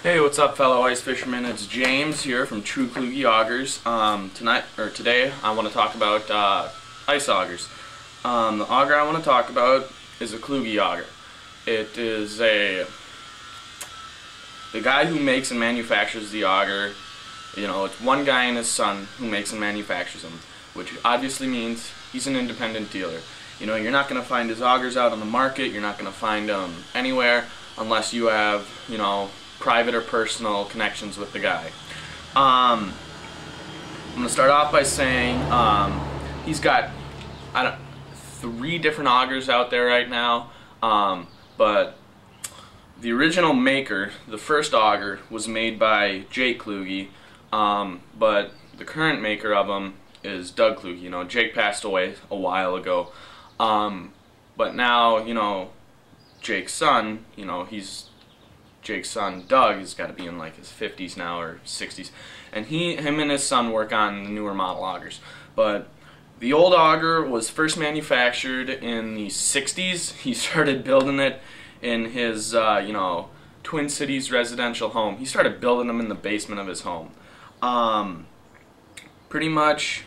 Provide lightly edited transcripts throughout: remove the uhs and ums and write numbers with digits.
Hey, what's up, fellow ice fishermen? It's James here from kluge augers. Today, I want to talk about ice augers. The auger I want to talk about is a kluge auger. It is the guy who makes and manufactures the auger. You know, it's one guy and his son who makes and manufactures them, which obviously means he's an independent dealer. You know, you're not going to find his augers out on the market. You're not going to find them anywhere unless you have, you know, private or personal connections with the guy. I'm going to start off by saying he's got 3 different augers out there right now, but the original maker, the first auger, was made by Jake Kluge, but the current maker of them is Doug Kluge. You know, Jake passed away a while ago, but now, you know, Jake's son, you know, Jake's son Doug has got to be in like his 50s now or 60s, and him and his son work on the newer model augers. But the old auger was first manufactured in the 60s. He started building it in his you know, Twin Cities residential home. He started building them in the basement of his home. Pretty much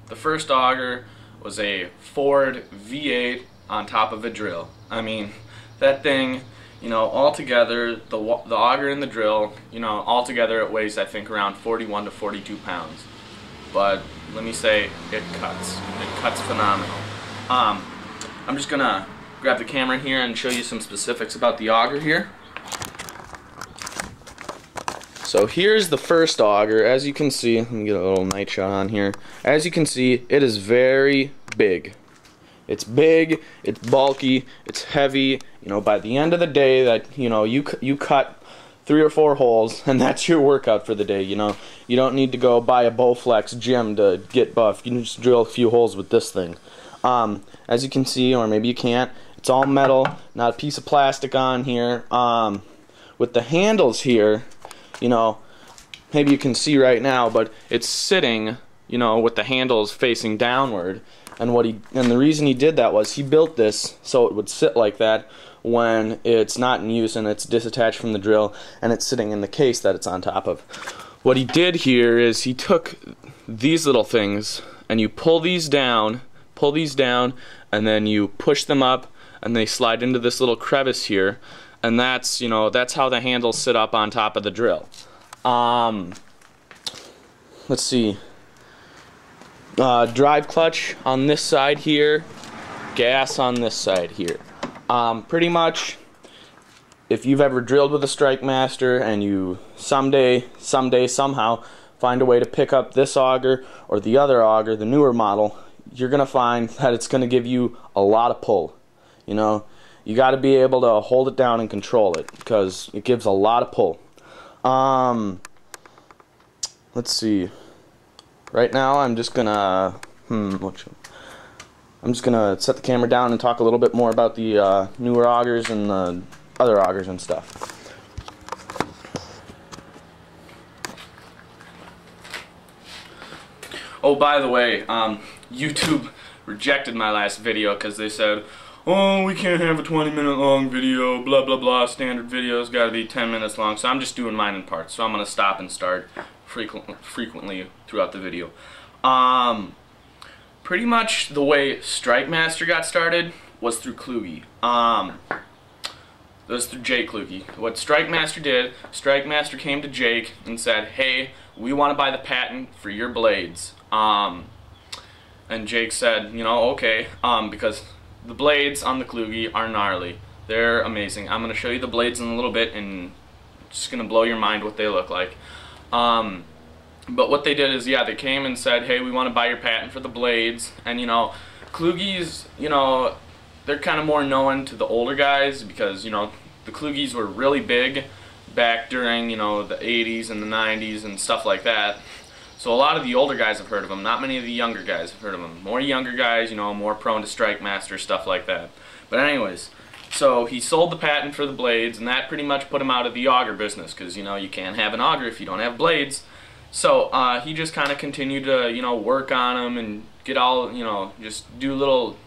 the first auger was a Ford V8 on top of a drill. I mean, that thing, you know, altogether, the auger and the drill, you know, altogether it weighs, I think, around 41 to 42 pounds. But let me say, it cuts. It cuts phenomenal. I'm just gonna grab the camera here and show you some specifics about the auger here. So here's the first auger. As you can see, let me get a little night shot on here. As you can see, it is very big. It's big, it's bulky, it's heavy. You know, by the end of the day, that, you know, you cut 3 or 4 holes, and that's your workout for the day. You know, you don't need to go buy a Bowflex gym to get buff. You can just drill a few holes with this thing. As you can see, or maybe you can't, it's all metal, not a piece of plastic on here. With the handles here, you know, maybe you can see right now, but it's sitting, you know, with the handles facing downward. And the reason he did that was he built this so it would sit like that when it's not in use and it's disattached from the drill and it's sitting in the case that it's on top of. What he did here is he took these little things and you pull these down, and then you push them up and they slide into this little crevice here, and that's, you know, that's how the handles sit up on top of the drill. Let's see. Drive clutch on this side here, gas on this side here. Pretty much, if you've ever drilled with a Strike Master and you someday, somehow find a way to pick up this auger or the other auger, the newer model, you're going to find that it's going to give you a lot of pull. You know, you got to be able to hold it down and control it because it gives a lot of pull. Let's see. Right now, I'm just gonna set the camera down and talk a little bit more about the newer augers and the other augers and stuff. Oh, by the way, YouTube rejected my last video because they said, "Oh, we can't have a 20-minute long video, blah blah blah, standard video's gotta be 10 minutes long," so I'm just doing mine in parts, so I'm gonna stop and start frequently throughout the video. Pretty much the way Strike Master got started was through Kluge. It was through Jake Kluge. What Strike Master did, Strike Master came to Jake and said, "Hey, we want to buy the patent for your blades." And Jake said, you know, okay, because the blades on the Kluge are gnarly. They're amazing. I'm going to show you the blades in a little bit, and it's just going to blow your mind what they look like. But what they did is, yeah, they came and said, "Hey, we want to buy your patent for the blades." And, you know, Kluges, you know, they're kind of more known to the older guys because, you know, the Kluges were really big back during, you know, the 80s and the 90s and stuff like that. So a lot of the older guys have heard of them. Not many of the younger guys have heard of them. More younger guys, you know, more prone to Strike Master, stuff like that. But anyways, so he sold the patent for the blades, and that pretty much put him out of the auger business because, you know, you can't have an auger if you don't have blades. So he just kind of continued to, you know, work on them and get all, you know, just do little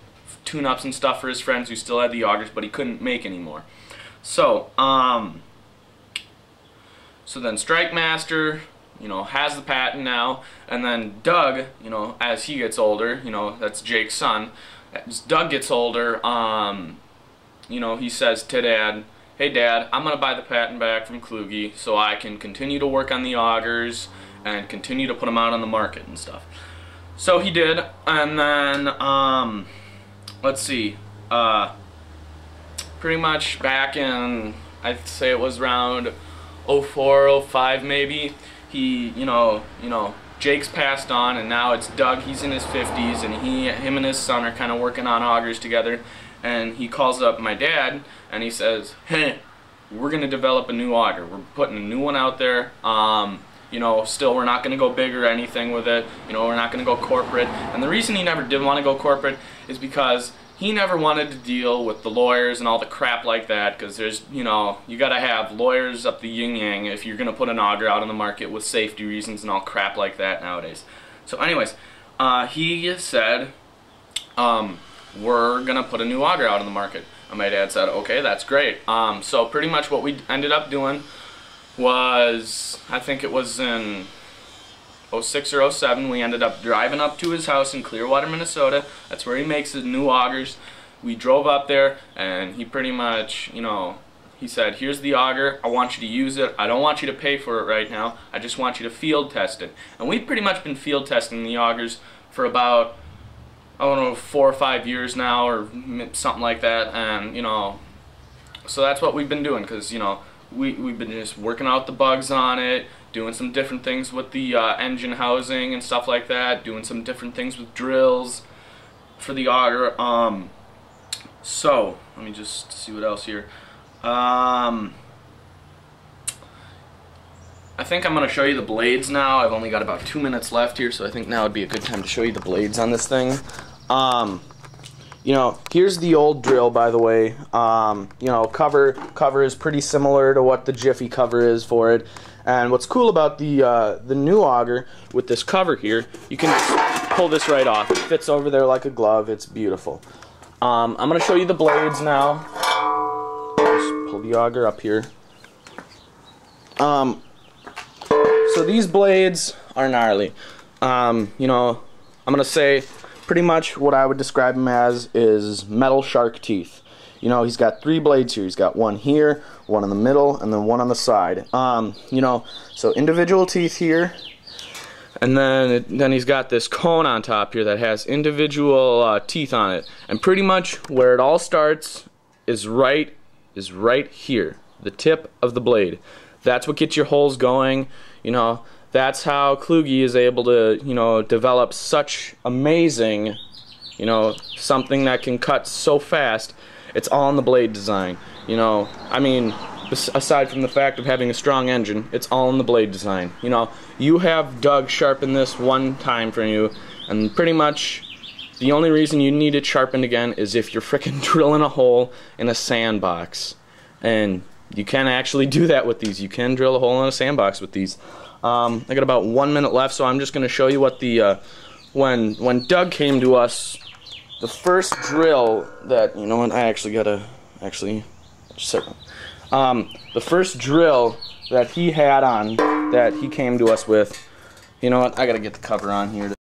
tune-ups and stuff for his friends who still had the augers, but he couldn't make anymore. So So then Strike Master, you know, has the patent now, and then Doug, you know, as he gets older, you know, that's Jake's son, as Doug gets older, you know, he says to Dad, hey Dad, I'm going to buy the patent back from Kluge so I can continue to work on the augers and continue to put them out on the market and stuff. So he did, and then, let's see, pretty much back in, I'd say it was around 04, 05 maybe, you know, Jake's passed on, and now it's Doug. He's in his 50s, and him and his son are kind of working on augers together. And he calls up my dad, and he says, "Hey, we're gonna develop a new auger. We're putting a new one out there. You know, still we're not gonna go big or anything with it. You know, we're not gonna go corporate." And the reason he never did want to go corporate is because he never wanted to deal with the lawyers and all the crap like that, because there's, you know, you gotta have lawyers up the yin-yang if you're gonna put an auger out on the market with safety reasons and all crap like that nowadays. So anyways, he said, we're gonna put a new auger out on the market. And my dad said, okay, that's great. So pretty much what we ended up doing was, I think it was in 06 or 07, we ended up driving up to his house in Clearwater, Minnesota. That's where he makes his new augers. We drove up there, and he pretty much, you know, he said, here's the auger, I want you to use it, I don't want you to pay for it right now, I just want you to field test it. And we've pretty much been field testing the augers for about, I don't know, 4 or 5 years now, or something like that, and, you know, so that's what we've been doing, because, you know, we've been just working out the bugs on it, doing some different things with the engine housing and stuff like that, doing some different things with drills for the auger. So let me just see what else here. I think I'm going to show you the blades now. I've only got about 2 minutes left here, so I think now would be a good time to show you the blades on this thing. You know, here's the old drill, by the way. You know, cover is pretty similar to what the Jiffy cover is for it. And what's cool about the new auger with this cover here, you can just pull this right off. It fits over there like a glove. It's beautiful. I'm going to show you the blades now. Just pull the auger up here. So these blades are gnarly. You know, I'm going to say pretty much what I would describe them as is metal shark teeth. You know, he's got 3 blades here. He's got one here, one in the middle, and then one on the side. You know, so individual teeth here, and then he's got this cone on top here that has individual teeth on it. And pretty much where it all starts is right here, the tip of the blade. That's what gets your holes going. You know, that's how Kluge is able to, you know, develop such amazing, you know, something that can cut so fast. It's all in the blade design. You know, I mean, aside from the fact of having a strong engine, it's all in the blade design. You know, you have Doug sharpen this one time for you, and pretty much the only reason you need it sharpened again is if you're frickin' drilling a hole in a sandbox. And you can actually do that with these. You can drill a hole in a sandbox with these. I got about 1 minute left, so I'm just going to show you what the when Doug came to us, the first drill that, you know what, I actually gotta the first drill that he had on, that he came to us with, you know what, I gotta get the cover on here.